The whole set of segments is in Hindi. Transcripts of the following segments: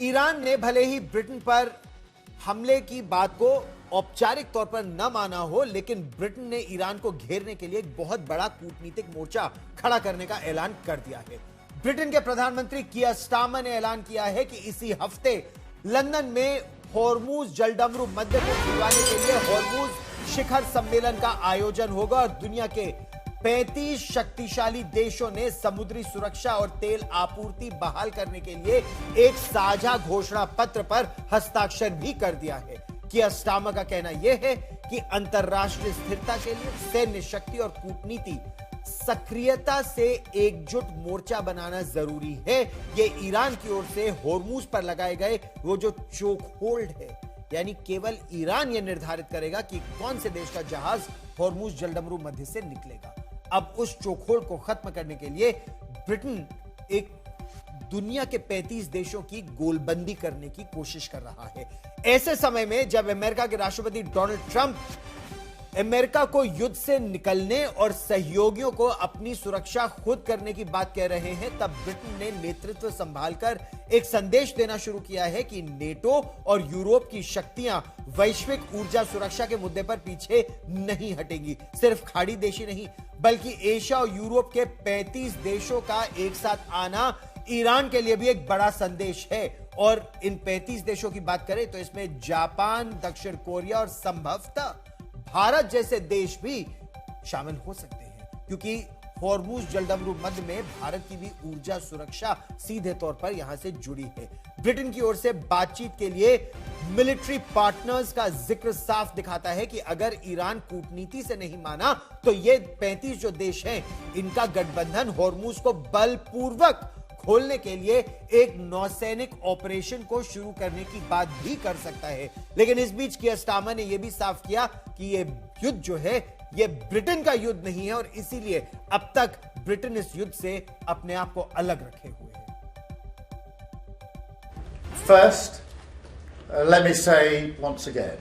ईरान ने भले ही ब्रिटेन पर हमले की बात को औपचारिक तौर पर न माना हो, लेकिन ब्रिटेन ने ईरान को घेरने के लिए एक बहुत बड़ा कूटनीतिक मोर्चा खड़ा करने का ऐलान कर दिया है। ब्रिटेन के प्रधानमंत्री कियर स्टारमर ने ऐलान किया है कि इसी हफ्ते लंदन में हॉर्मूज जलडमरू मध्य को खुलवाने के लिए हॉर्मूज शिखर सम्मेलन का आयोजन होगा और दुनिया के 35 शक्तिशाली देशों ने समुद्री सुरक्षा और तेल आपूर्ति बहाल करने के लिए एक साझा घोषणा पत्र पर हस्ताक्षर भी कर दिया है। कियर स्टारमर का कहना यह है कि अंतरराष्ट्रीय स्थिरता के लिए सैन्य शक्ति और कूटनीति सक्रियता से एकजुट मोर्चा बनाना जरूरी है। यह ईरान की ओर से हॉर्मूज पर लगाए गए वो जो चोक होल्ड है, यानी केवल ईरान यह निर्धारित करेगा कि कौन से देश का जहाज हॉर्मूज जलडमरू मध्य से निकलेगा। अब उस चोखोड़ को खत्म करने के लिए ब्रिटेन एक दुनिया के 35 देशों की गोलबंदी करने की कोशिश कर रहा है। ऐसे समय में जब अमेरिका के राष्ट्रपति डोनाल्ड ट्रंप अमेरिका को युद्ध से निकलने और सहयोगियों को अपनी सुरक्षा खुद करने की बात कह रहे हैं, तब ब्रिटेन ने नेतृत्व संभालकर एक संदेश देना शुरू किया है कि नेटो और यूरोप की शक्तियां वैश्विक ऊर्जा सुरक्षा के मुद्दे पर पीछे नहीं हटेंगी। सिर्फ खाड़ी देश ही नहीं, बल्कि एशिया और यूरोप के 35 देशों का एक साथ आना ईरान के लिए भी एक बड़ा संदेश है। और इन 35 देशों की बात करें तो इसमें जापान, दक्षिण कोरिया और संभवतः भारत जैसे देश भी शामिल हो सकते हैं, क्योंकि हॉर्मूज जलडमरू मध्य में भारत की भी ऊर्जा सुरक्षा सीधे तौर पर यहां से जुड़ी है। ब्रिटेन की ओर से बातचीत के लिए मिलिट्री पार्टनर्स का जिक्र साफ दिखाता है कि अगर ईरान कूटनीति से नहीं माना तो ये 35 जो देश हैं, इनका गठबंधन हॉर्मूज को बलपूर्वक खोलने के लिए एक नौसैनिक ऑपरेशन को शुरू करने की बात भी कर सकता है। लेकिन इस बीच कियर स्टारमर ने यह भी साफ किया कि यह युद्ध जो है यह ब्रिटेन का युद्ध नहीं है और इसीलिए अब तक ब्रिटेन इस युद्ध से अपने आप को अलग रखे हुए है। First, let me say once again,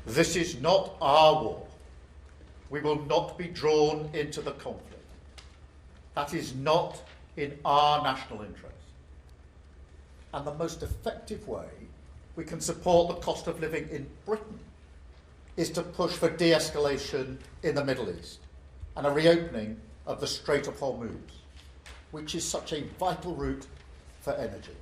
this is not our war. We will not be drawn into the conflict. That is not in our national interest. And the most effective way we can support the cost of living in Britain is to push for de-escalation in the Middle East and a reopening of the Strait of Hormuz, which is such a vital route for energy.